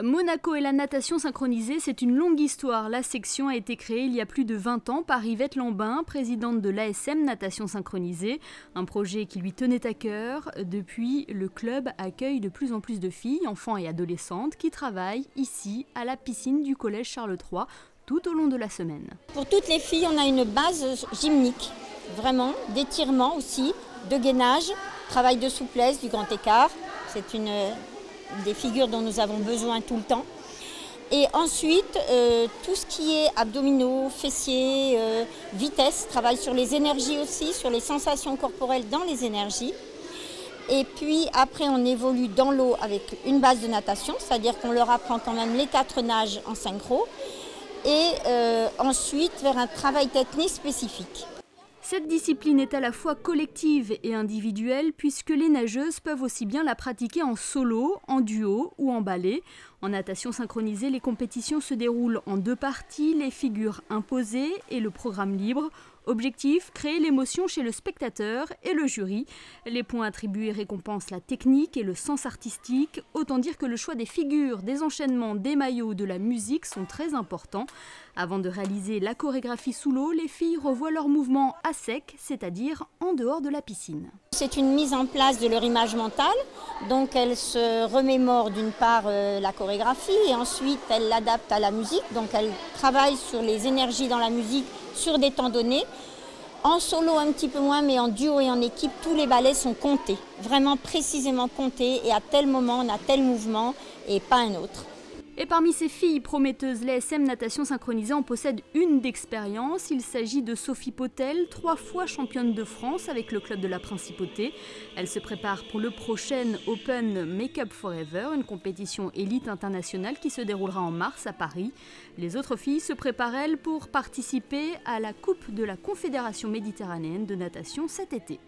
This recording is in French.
Monaco et la natation synchronisée, c'est une longue histoire. La section a été créée il y a plus de 20 ans par Yvette Lambin, présidente de l'ASM Natation Synchronisée, un projet qui lui tenait à cœur. Depuis, le club accueille de plus en plus de filles, enfants et adolescentes qui travaillent ici, à la piscine du collège Charles III, tout au long de la semaine. Pour toutes les filles, on a une base gymnique, vraiment, d'étirement aussi, de gainage, travail de souplesse, du grand écart. C'est une des figures dont nous avons besoin tout le temps. Et ensuite, tout ce qui est abdominaux, fessiers, vitesse, travail sur les énergies aussi, sur les sensations corporelles dans les énergies. Et puis après, on évolue dans l'eau avec une base de natation, c'est-à-dire qu'on leur apprend quand même les 4 nages en synchro. Et ensuite, vers un travail technique spécifique. Cette discipline est à la fois collective et individuelle puisque les nageuses peuvent aussi bien la pratiquer en solo, en duo ou en ballet. En natation synchronisée, les compétitions se déroulent en 2 parties, les figures imposées et le programme libre. Objectif, créer l'émotion chez le spectateur et le jury. Les points attribués récompensent la technique et le sens artistique. Autant dire que le choix des figures, des enchaînements, des maillots, de la musique sont très importants. Avant de réaliser la chorégraphie sous l'eau, les filles revoient leurs mouvements à sec, c'est-à-dire en dehors de la piscine. C'est une mise en place de leur image mentale. Donc elles se remémorent d'une part la chorégraphie et ensuite elles l'adaptent à la musique. Donc elles travaillent sur les énergies dans la musique sur des temps donnés. En solo un petit peu moins, mais en duo et en équipe, tous les ballets sont comptés, vraiment précisément comptés et à tel moment on a tel mouvement et pas un autre. Et parmi ces filles prometteuses, l'ASM Natation Synchronisée en possède une d'expérience. Il s'agit de Sophie Potel, 3 fois championne de France avec le club de la Principauté. Elle se prépare pour le prochain Open Make Up Forever, une compétition élite internationale qui se déroulera en mars à Paris. Les autres filles se préparent, elles, pour participer à la Coupe de la Confédération méditerranéenne de natation cet été.